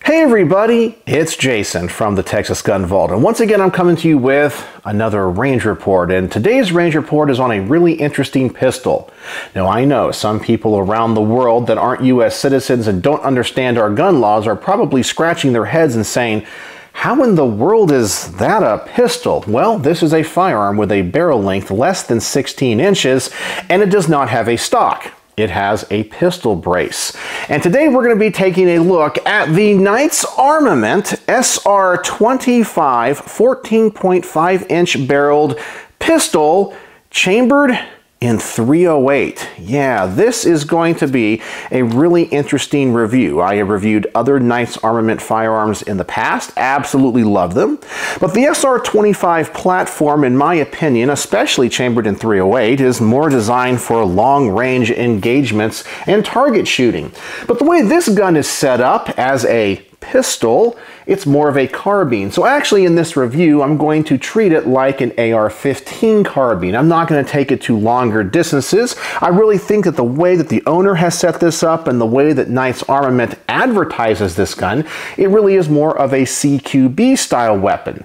Hey everybody, it's Jason from the Texas Gun Vault, and once again I'm coming to you with another range report, and today's range report is on a really interesting pistol. Now I know some people around the world that aren't US citizens and don't understand our gun laws are probably scratching their heads and saying, how in the world is that a pistol? Well, this is a firearm with a barrel length less than 16 inches, and it does not have a stock. It has a pistol brace. And today we're going to be taking a look at the Knight's Armament SR-25 14.5 inch barreled pistol chambered in .308. Yeah, this is going to be a really interesting review. I have reviewed other Knight's Armament firearms in the past, absolutely love them. But the SR-25 platform, in my opinion, especially chambered in .308, is more designed for long-range engagements and target shooting. But the way this gun is set up as a pistol, it's more of a carbine. So actually in this review, I'm going to treat it like an AR-15 carbine. I'm not going to take it to longer distances. I really think that the way that the owner has set this up and the way that Knight's Armament advertises this gun, it really is more of a CQB style weapon.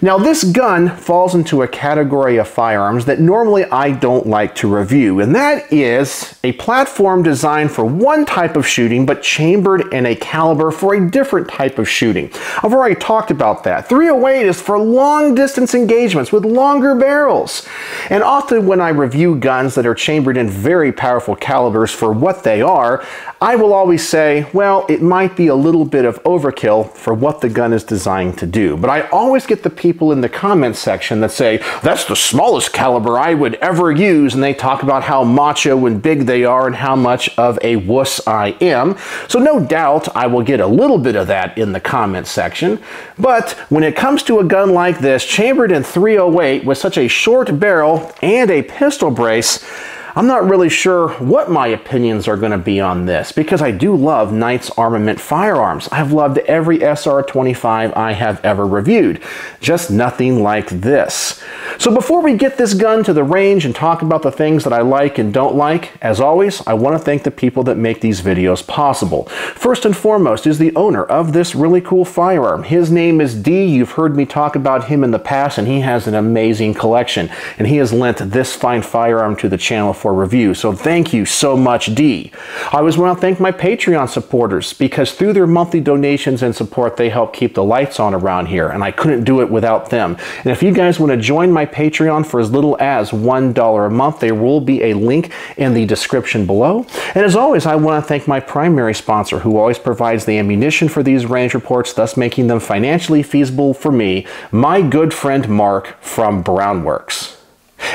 Now this gun falls into a category of firearms that normally I don't like to review, and that is a platform designed for one type of shooting but chambered in a caliber for a different type of shooting. I've already talked about that. .308 is for long distance engagements with longer barrels. And often when I review guns that are chambered in very powerful calibers for what they are, I will always say, well, it might be a little bit of overkill for what the gun is designed to do. But I always get the people in the comments section that say, that's the smallest caliber I would ever use, and they talk about how macho and big they are and how much of a wuss I am. So no doubt I will get a little bit of that in the comments section. But when it comes to a gun like this, chambered in .308 with such a short barrel and a pistol brace, I'm not really sure what my opinions are going to be on this, because I do love Knight's Armament firearms. I've loved every SR-25 I have ever reviewed, just nothing like this. So before we get this gun to the range and talk about the things that I like and don't like, as always, I want to thank the people that make these videos possible. First and foremost is the owner of this really cool firearm. His name is D. You've heard me talk about him in the past, and he has an amazing collection, and he has lent this fine firearm to the channel for review. So thank you so much, D. I always want to thank my Patreon supporters, because through their monthly donations and support, they help keep the lights on around here, and I couldn't do it without them. And if you guys want to join my Patreon for as little as $1 a month, there will be a link in the description below. And as always, I want to thank my primary sponsor, who always provides the ammunition for these range reports, thus making them financially feasible for me, my good friend Mark from Brownworks.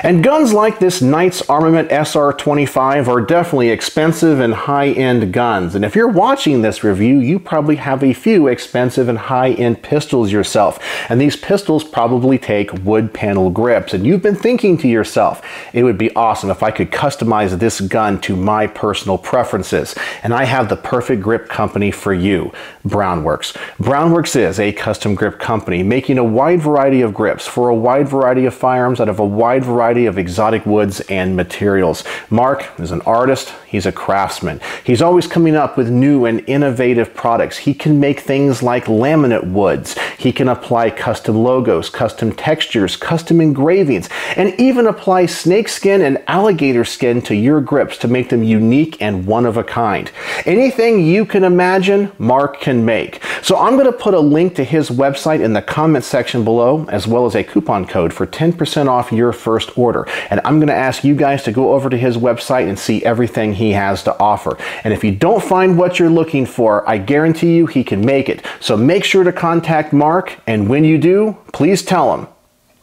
And guns like this Knight's Armament SR-25 are definitely expensive and high-end guns. And if you're watching this review, you probably have a few expensive and high-end pistols yourself. And these pistols probably take wood panel grips. And you've been thinking to yourself, it would be awesome if I could customize this gun to my personal preferences. And I have the perfect grip company for you, Brownworks. Brownworks is a custom grip company making a wide variety of grips for a wide variety of firearms out of a wide variety of exotic woods and materials. Mark is an artist, he's a craftsman. He's always coming up with new and innovative products. He can make things like laminate woods. He can apply custom logos, custom textures, custom engravings, and even apply snakeskin and alligator skin to your grips to make them unique and one of a kind. Anything you can imagine, Mark can make. So I'm going to put a link to his website in the comments section below, as well as a coupon code for 10% off your first order. And I'm going to ask you guys to go over to his website and see everything he has to offer. And if you don't find what you're looking for, I guarantee you he can make it. So make sure to contact Mark, and when you do, please tell him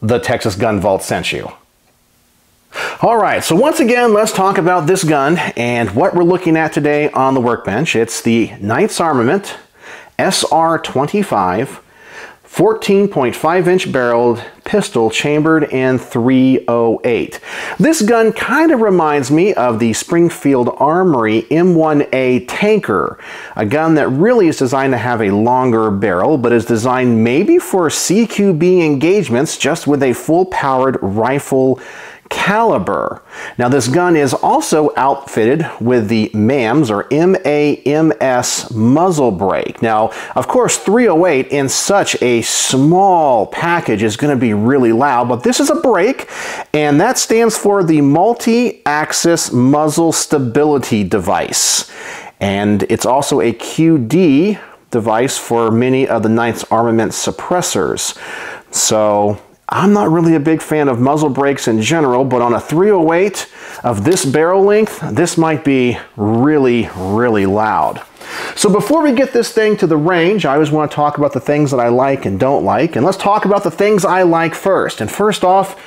the Texas Gun Vault sent you. Alright, so once again, let's talk about this gun and what we're looking at today on the workbench. It's the Knight's Armament SR-25 14.5 inch barreled pistol chambered in .308. This gun kind of reminds me of the Springfield Armory M1A Tanker, a gun that really is designed to have a longer barrel, but is designed maybe for CQB engagements just with a full-powered rifle caliber. Now this gun is also outfitted with the MAMS or MAMS muzzle brake. Now, of course, 308 in such a small package is going to be really loud, but this is a brake, and that stands for the multi-axis muzzle stability device. And it's also a QD device for many of the Knight's Armament suppressors. So I'm not really a big fan of muzzle brakes in general, but on a 308 of this barrel length, this might be really, really loud. So before we get this thing to the range, I always want to talk about the things that I like and don't like. And let's talk about the things I like first. And first off,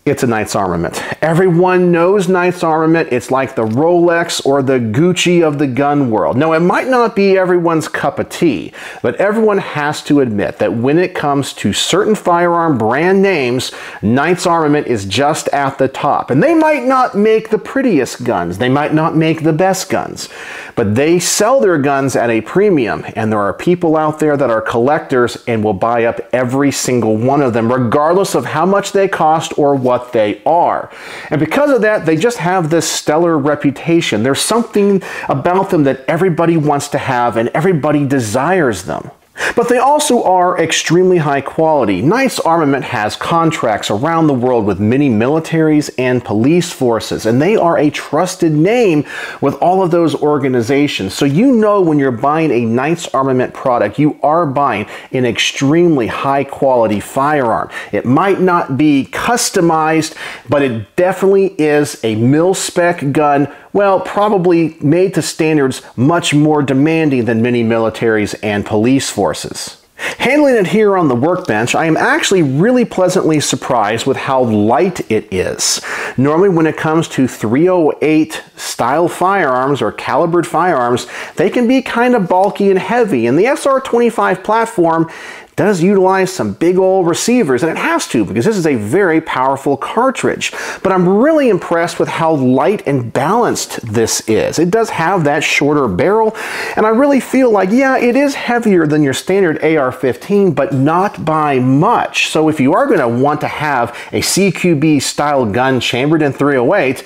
it's a Knight's Armament. Everyone knows Knight's Armament. It's like the Rolex or the Gucci of the gun world. Now, it might not be everyone's cup of tea, but everyone has to admit that when it comes to certain firearm brand names, Knight's Armament is just at the top. And they might not make the prettiest guns. They might not make the best guns, but they sell their guns at a premium. And there are people out there that are collectors and will buy up every single one of them, regardless of how much they cost or what they are. And because of that, they just have this stellar reputation. There's something about them that everybody wants to have and everybody desires them. But they also are extremely high quality. Knight's Armament has contracts around the world with many militaries and police forces, and they are a trusted name with all of those organizations. So you know when you're buying a Knight's Armament product, you are buying an extremely high quality firearm. It might not be customized, but it definitely is a mil-spec gun. Well, probably made to standards much more demanding than many militaries and police forces. Handling it here on the workbench, I am actually really pleasantly surprised with how light it is. Normally when it comes to 308 style firearms or calibered firearms, they can be kind of bulky and heavy, and the SR-25 platform does utilize some big old receivers, and it has to because this is a very powerful cartridge. But I'm really impressed with how light and balanced this is. It does have that shorter barrel, and I really feel like, yeah, it is heavier than your standard AR-15, but not by much. So if you are going to want to have a CQB style gun chambered in 308,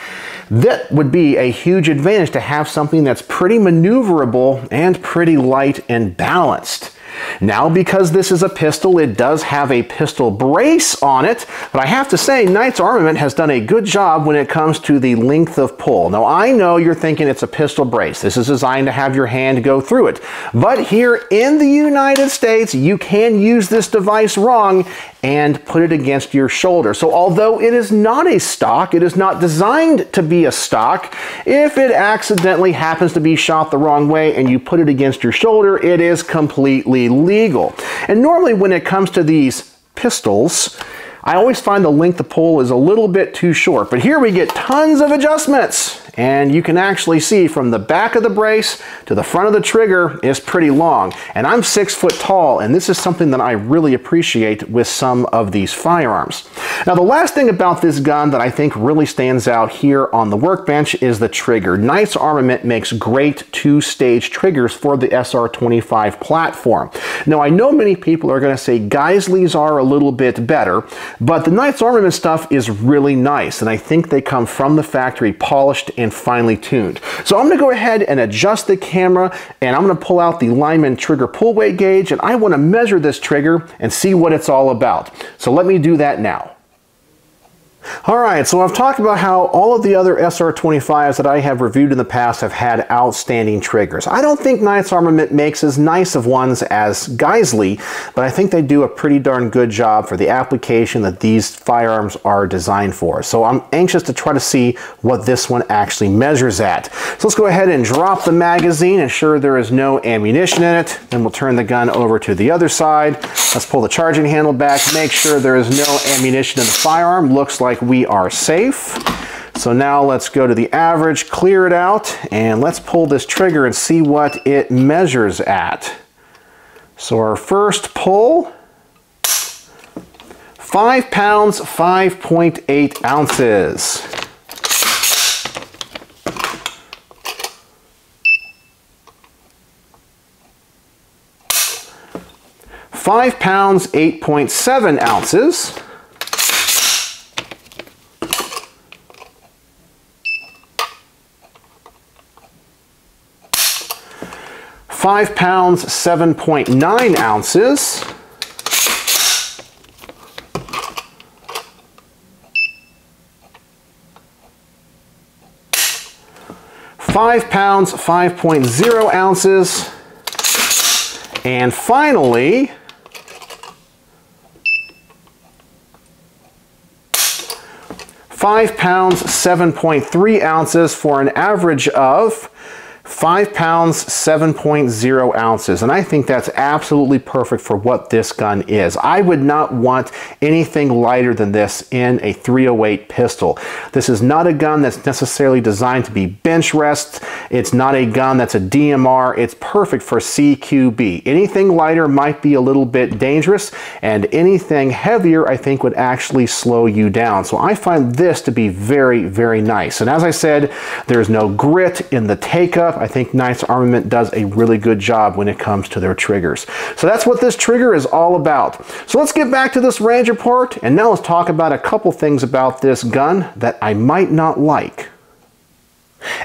that would be a huge advantage to have something that's pretty maneuverable and pretty light and balanced. Now, because this is a pistol, it does have a pistol brace on it, but I have to say Knight's Armament has done a good job when it comes to the length of pull. Now, I know you're thinking it's a pistol brace. This is designed to have your hand go through it. But here in the United States, you can use this device wrong and put it against your shoulder. So although it is not a stock, it is not designed to be a stock, if it accidentally happens to be shot the wrong way and you put it against your shoulder, it is completely legal. And normally when it comes to these pistols, I always find the length of pull is a little bit too short, but here we get tons of adjustments. And you can actually see from the back of the brace to the front of the trigger is pretty long. And I'm 6 foot tall, and this is something that I really appreciate with some of these firearms. Now, the last thing about this gun that I think really stands out here on the workbench is the trigger. Knight's Armament makes great two-stage triggers for the SR-25 platform. Now, I know many people are going to say Geisley's are a little bit better, but the Knight's Armament stuff is really nice, and I think they come from the factory polished and finely tuned. So I'm going to go ahead and adjust the camera, and I'm going to pull out the Lyman trigger pull weight gauge, and I want to measure this trigger and see what it's all about. So let me do that now. Alright, so I've talked about how all of the other SR-25s that I have reviewed in the past have had outstanding triggers. I don't think Knight's Armament makes as nice of ones as Geisley, but I think they do a pretty darn good job for the application that these firearms are designed for. So I'm anxious to try to see what this one actually measures at. So let's go ahead and drop the magazine, ensure there is no ammunition in it. Then we'll turn the gun over to the other side. Let's pull the charging handle back, make sure there is no ammunition in the firearm. Looks like we are safe. So now let's go to the average, clear it out, and let's pull this trigger and see what it measures at. So our first pull, 5 pounds, 5.8 ounces. £5, 8.7 ounces. 5 pounds, 7.9 ounces. 5 pounds, 5.0 ounces. And finally, 5 pounds, 7.3 ounces for an average of 5 pounds, 7.0 ounces. And I think that's absolutely perfect for what this gun is. I would not want anything lighter than this in a .308 pistol. This is not a gun that's necessarily designed to be bench rest. It's not a gun that's a DMR. It's perfect for CQB. Anything lighter might be a little bit dangerous, and anything heavier I think would actually slow you down. So I find this to be very, very nice. And as I said, there's no grit in the take-up. I think Knights Armament does a really good job when it comes to their triggers. So that's what this trigger is all about. So let's get back to this range report, and now let's talk about a couple things about this gun that I might not like.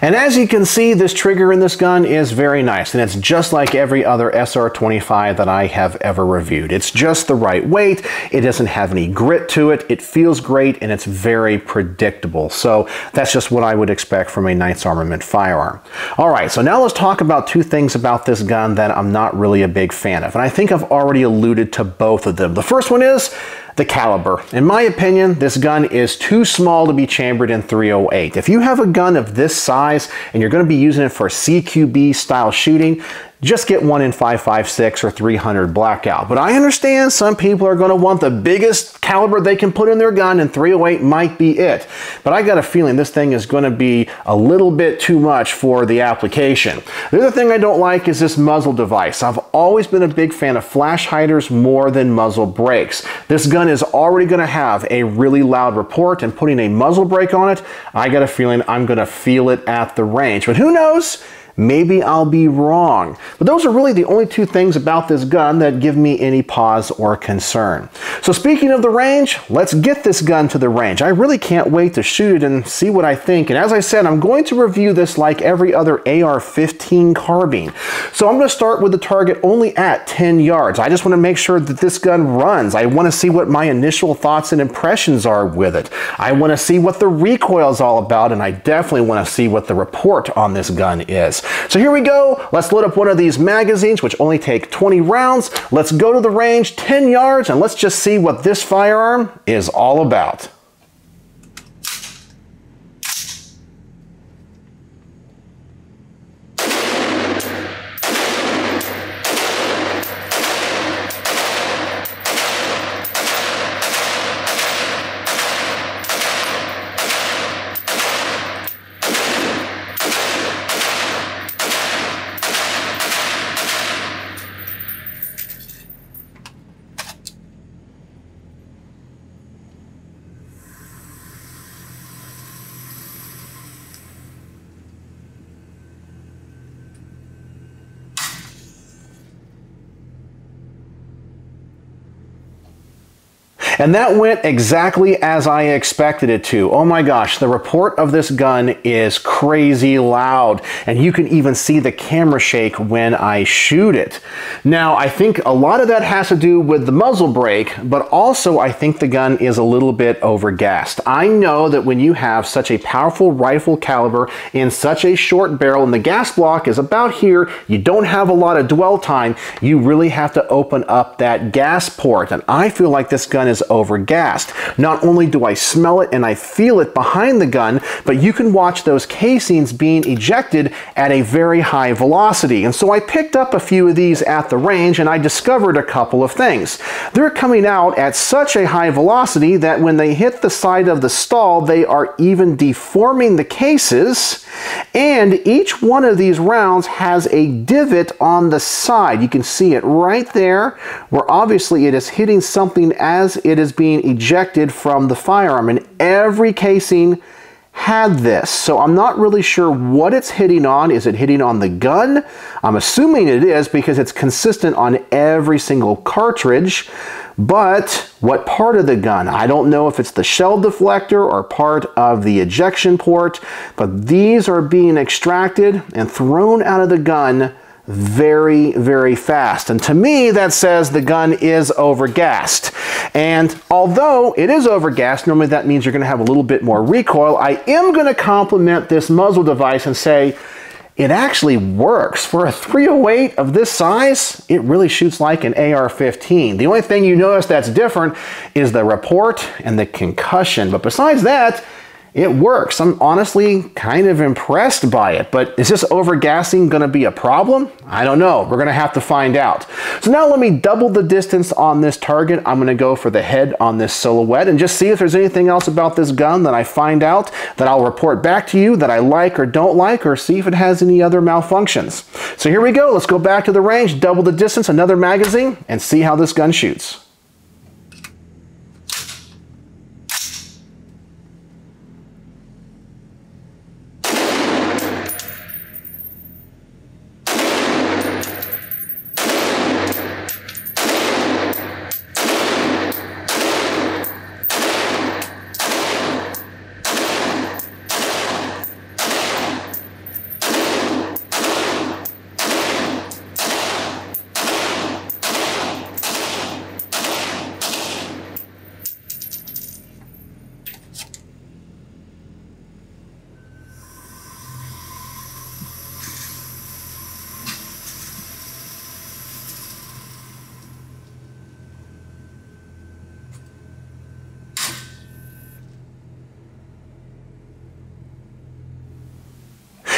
And as you can see, this trigger in this gun is very nice, and it's just like every other SR-25 that I have ever reviewed. It's just the right weight, it doesn't have any grit to it, it feels great, and it's very predictable. So that's just what I would expect from a Knights Armament firearm. Alright, so now let's talk about two things about this gun that I'm not really a big fan of, and I think I've already alluded to both of them. The first one is the caliber. In my opinion, this gun is too small to be chambered in .308. If you have a gun of this size and you're going to be using it for CQB style shooting, just get one in .556 or .300 blackout. But I understand some people are going to want the biggest caliber they can put in their gun, and .308 might be it. But I got a feeling this thing is going to be a little bit too much for the application. The other thing I don't like is this muzzle device. I've always been a big fan of flash hiders more than muzzle brakes. This gun is already going to have a really loud report, and putting a muzzle brake on it, I got a feeling I'm going to feel it at the range. But who knows? Maybe I'll be wrong. But those are really the only two things about this gun that give me any pause or concern. So speaking of the range, let's get this gun to the range. I really can't wait to shoot it and see what I think. And as I said, I'm going to review this like every other AR-15 carbine. So I'm going to start with the target only at 10 yards. I just want to make sure that this gun runs. I want to see what my initial thoughts and impressions are with it. I want to see what the recoil is all about, and I definitely want to see what the report on this gun is. So here we go. Let's load up one of these magazines, which only take 20 rounds. Let's go to the range, 10 yards, and let's just see what this firearm is all about. And that went exactly as I expected it to. Oh my gosh, the report of this gun is crazy loud, and you can even see the camera shake when I shoot it. Now, I think a lot of that has to do with the muzzle brake, but also I think the gun is a little bit overgassed. I know that when you have such a powerful rifle caliber in such a short barrel, and the gas block is about here, you don't have a lot of dwell time, you really have to open up that gas port, and I feel like this gun is overgassed. Not only do I smell it and I feel it behind the gun, but you can watch those casings being ejected at a very high velocity. And so I picked up a few of these at the range, and I discovered a couple of things. They're coming out at such a high velocity that when they hit the side of the stall, they are even deforming the cases, and each one of these rounds has a divot on the side. You can see it right there, where obviously it is hitting something as it is being ejected from the firearm, and every casing had this. So I'm not really sure what it's hitting on. Is it hitting on the gun? I'm assuming it is because it's consistent on every single cartridge. But what part of the gun? I don't know if it's the shell deflector or part of the ejection port, but these are being extracted and thrown out of the gun very, very fast. And to me, that says the gun is overgassed. And although it is overgassed, normally that means you're going to have a little bit more recoil. I am going to compliment this muzzle device and say it actually works. For a .308 of this size, it really shoots like an AR-15. The only thing you notice that's different is the report and the concussion. But besides that, it works. I'm honestly kind of impressed by it, but is this overgassing going to be a problem? I don't know. We're going to have to find out. So now let me double the distance on this target. I'm going to go for the head on this silhouette and just see if there's anything else about this gun that I find out that I'll report back to you that I like or don't like, or see if it has any other malfunctions. So here we go. Let's go back to the range, double the distance, another magazine, and see how this gun shoots.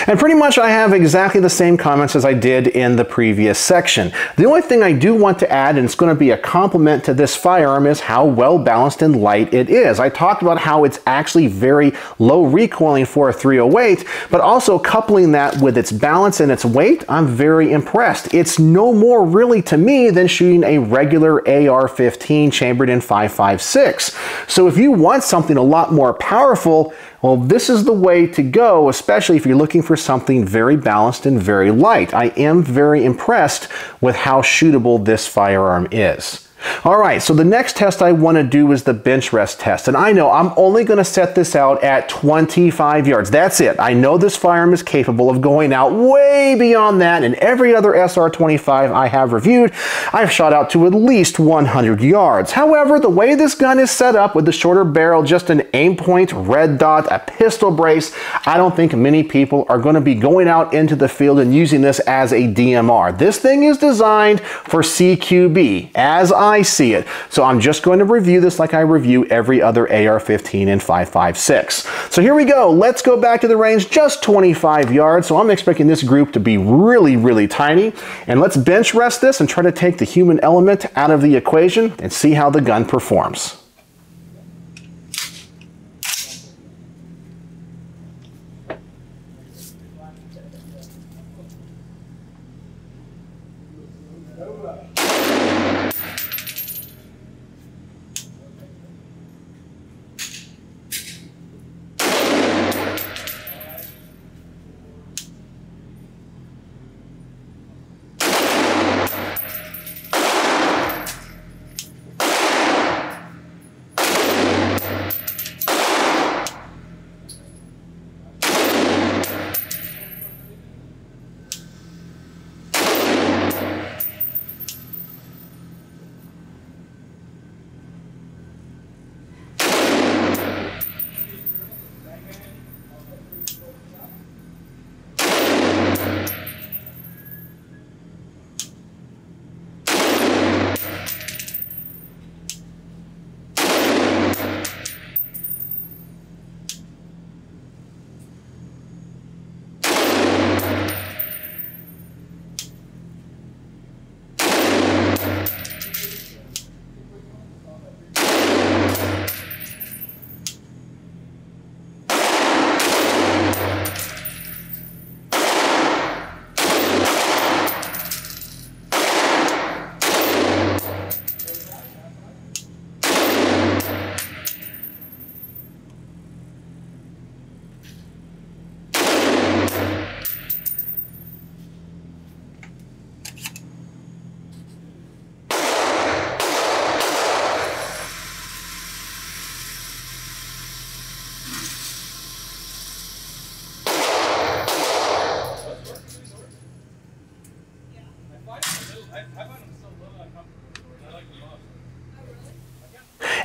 And pretty much I have exactly the same comments as I did in the previous section. The only thing I do want to add, and it's going to be a compliment to this firearm, is how well balanced and light it is. I talked about how it's actually very low recoiling for a .308, but also coupling that with its balance and its weight, I'm very impressed. It's no more really to me than shooting a regular AR-15 chambered in 5.56. So if you want something a lot more powerful, well, this is the way to go, especially if you're looking for something very balanced and very light. I am very impressed with how shootable this firearm is. Alright, so the next test I want to do is the Benchrest test, and I know I'm only going to set this out at 25 yards. That's it. I know this firearm is capable of going out way beyond that, and every other SR-25 I have reviewed, I've shot out to at least 100 yards. However, the way this gun is set up with the shorter barrel, just an aim point, red dot, a pistol brace, I don't think many people are going to be going out into the field and using this as a DMR. This thing is designed for CQB, as I see it. So I'm just going to review this like I review every other AR-15 in 5.56. So here we go. Let's go back to the range, just 25 yards. So I'm expecting this group to be really, really tiny. And let's bench rest this and try to take the human element out of the equation and see how the gun performs.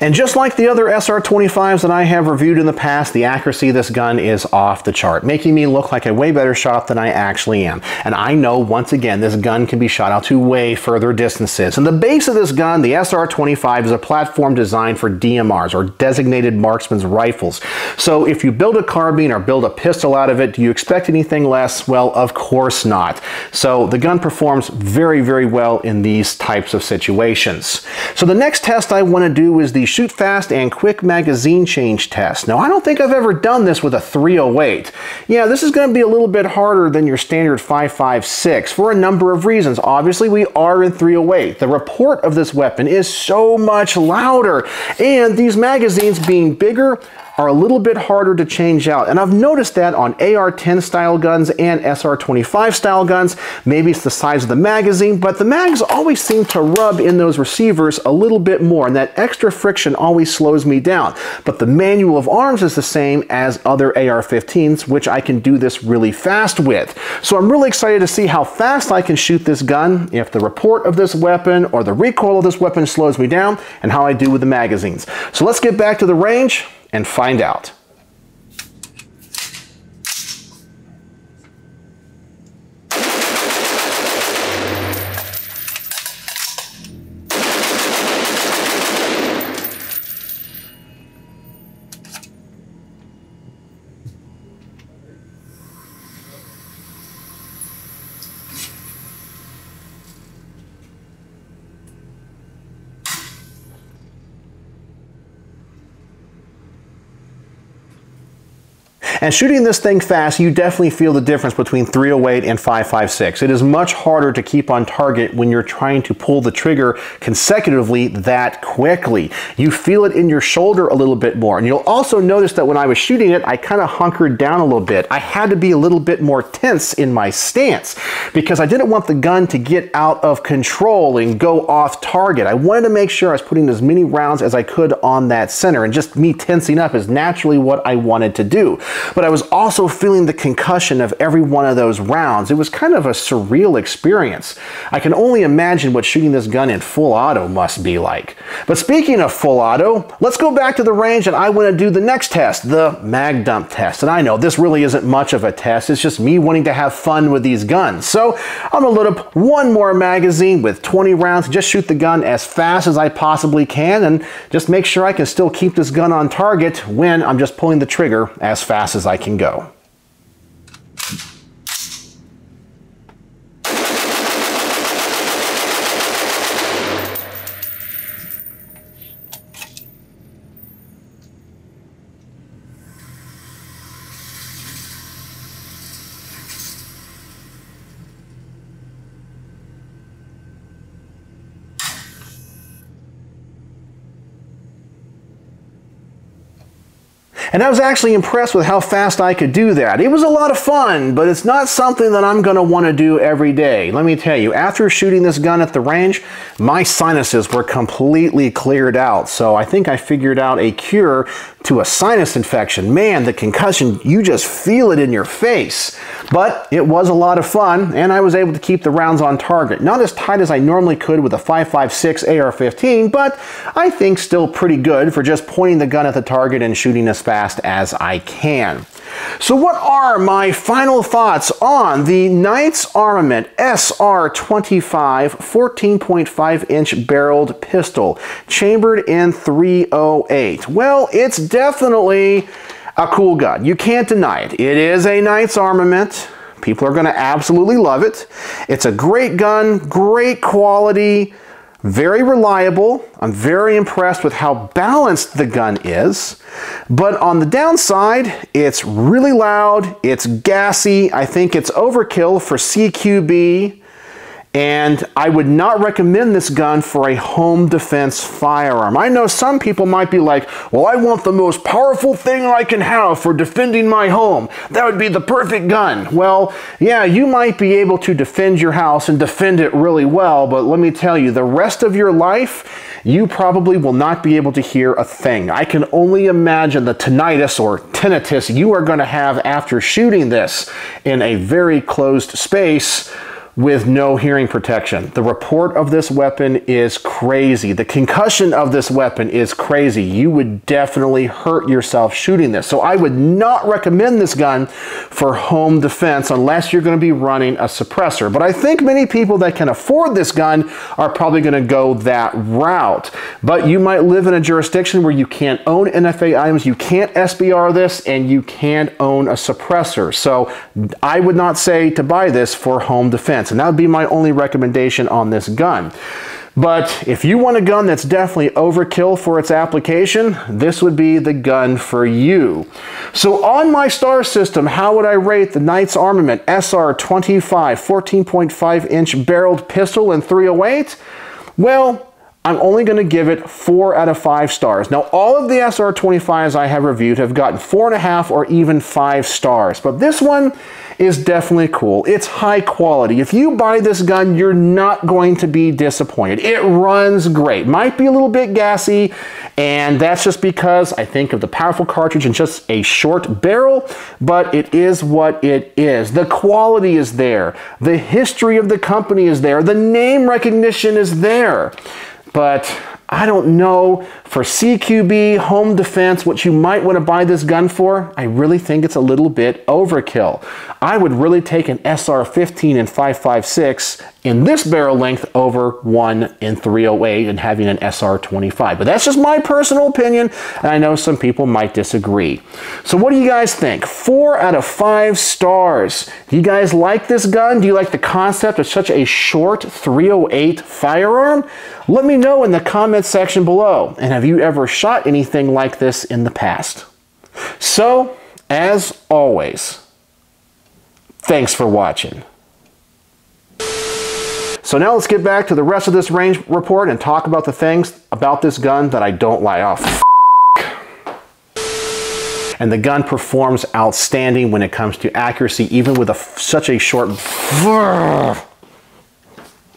And just like the other SR-25s that I have reviewed in the past, the accuracy of this gun is off the chart, making me look like a way better shot than I actually am. And I know, once again, this gun can be shot out to way further distances. And the base of this gun, the SR-25, is a platform designed for DMRs, or designated marksman's rifles. So if you build a carbine or build a pistol out of it, do you expect anything less? Well, of course not. So the gun performs very, very well in these types of situations. So the next test I want to do is the shoot fast and quick magazine change test. Now, I don't think I've ever done this with a 308. Yeah, this is going to be a little bit harder than your standard 5.56 for a number of reasons. Obviously, we are in 308. The report of this weapon is so much louder, and these magazines being bigger are a little bit harder to change out. And I've noticed that on AR-10 style guns and SR-25 style guns. Maybe it's the size of the magazine, but the mags always seem to rub in those receivers a little bit more, and that extra friction always slows me down. But the manual of arms is the same as other AR-15s, which I can do this really fast with. So I'm really excited to see how fast I can shoot this gun, if the report of this weapon or the recoil of this weapon slows me down, and how I do with the magazines. So let's get back to the range and find out. And shooting this thing fast, you definitely feel the difference between 308 and 5.56. It is much harder to keep on target when you're trying to pull the trigger consecutively that quickly. You feel it in your shoulder a little bit more. And you'll also notice that when I was shooting it, I kind of hunkered down a little bit. I had to be a little bit more tense in my stance because I didn't want the gun to get out of control and go off target. I wanted to make sure I was putting as many rounds as I could on that center, and just me tensing up is naturally what I wanted to do. But I was also feeling the concussion of every one of those rounds. It was kind of a surreal experience. I can only imagine what shooting this gun in full auto must be like. But speaking of full auto, let's go back to the range, and I want to do the next test, the mag dump test. And I know this really isn't much of a test. It's just me wanting to have fun with these guns. So I'm going to load up one more magazine with 20 rounds, just shoot the gun as fast as I possibly can, and just make sure I can still keep this gun on target when I'm just pulling the trigger as fast as I can go. And I was actually impressed with how fast I could do that. It was a lot of fun, but it's not something that I'm going to want to do every day. Let me tell you, after shooting this gun at the range, my sinuses were completely cleared out. So I think I figured out a cure to a sinus infection. Man, the concussion, you just feel it in your face. But it was a lot of fun, and I was able to keep the rounds on target. Not as tight as I normally could with a 5.56 AR-15, but I think still pretty good for just pointing the gun at the target and shooting as fast as I can. So what are my final thoughts on the Knights Armament SR-25 14.5-inch barreled pistol, chambered in 308? Well, it's definitely a cool gun. You can't deny it. It is a Knights Armament. People are going to absolutely love it. It's a great gun, great quality, very reliable. I'm very impressed with how balanced the gun is. But on the downside, it's really loud, it's gassy, I think it's overkill for CQB, and I would not recommend this gun for a home defense firearm. I know some people might be like, well, I want the most powerful thing I can have for defending my home. That would be the perfect gun. Well, yeah, you might be able to defend your house and defend it really well, but let me tell you, the rest of your life, you probably will not be able to hear a thing. I can only imagine the tinnitus or tinnitus you are going to have after shooting this in a very closed space. with no hearing protection. The report of this weapon is crazy. The concussion of this weapon is crazy. You would definitely hurt yourself shooting this. So I would not recommend this gun for home defense unless you're going to be running a suppressor. But I think many people that can afford this gun are probably going to go that route. But you might live in a jurisdiction where you can't own NFA items, you can't SBR this, and you can't own a suppressor. So I would not say to buy this for home defense. And that would be my only recommendation on this gun. But if you want a gun that's definitely overkill for its application, this would be the gun for you. So on my star system, how would I rate the Knight's Armament SR-25 14.5-inch barreled pistol in .308? Well, I'm only going to give it 4 out of 5 stars. Now, all of the SR-25s I have reviewed have gotten 4.5 or even 5 stars, but this one is definitely cool. It's high quality. If you buy this gun, you're not going to be disappointed. It runs great. Might be a little bit gassy, and that's just because I think of the powerful cartridge and just a short barrel, but it is what it is. The quality is there. The history of the company is there. The name recognition is there. But I don't know, for CQB, home defense, what you might want to buy this gun for, I really think it's a little bit overkill. I would really take an SR-15 in 5.56 in this barrel length over one in .308 and having an SR-25. But that's just my personal opinion, and I know some people might disagree. So what do you guys think? 4 out of 5 stars. Do you guys like this gun? Do you like the concept of such a short .308 firearm? Let me know in the comments section below. And have you ever shot anything like this in the past? So, as always, thanks for watching. So now let's get back to the rest of this range report and talk about the things about this gun that I don't like. Oh, and the gun performs outstanding when it comes to accuracy, even with such a short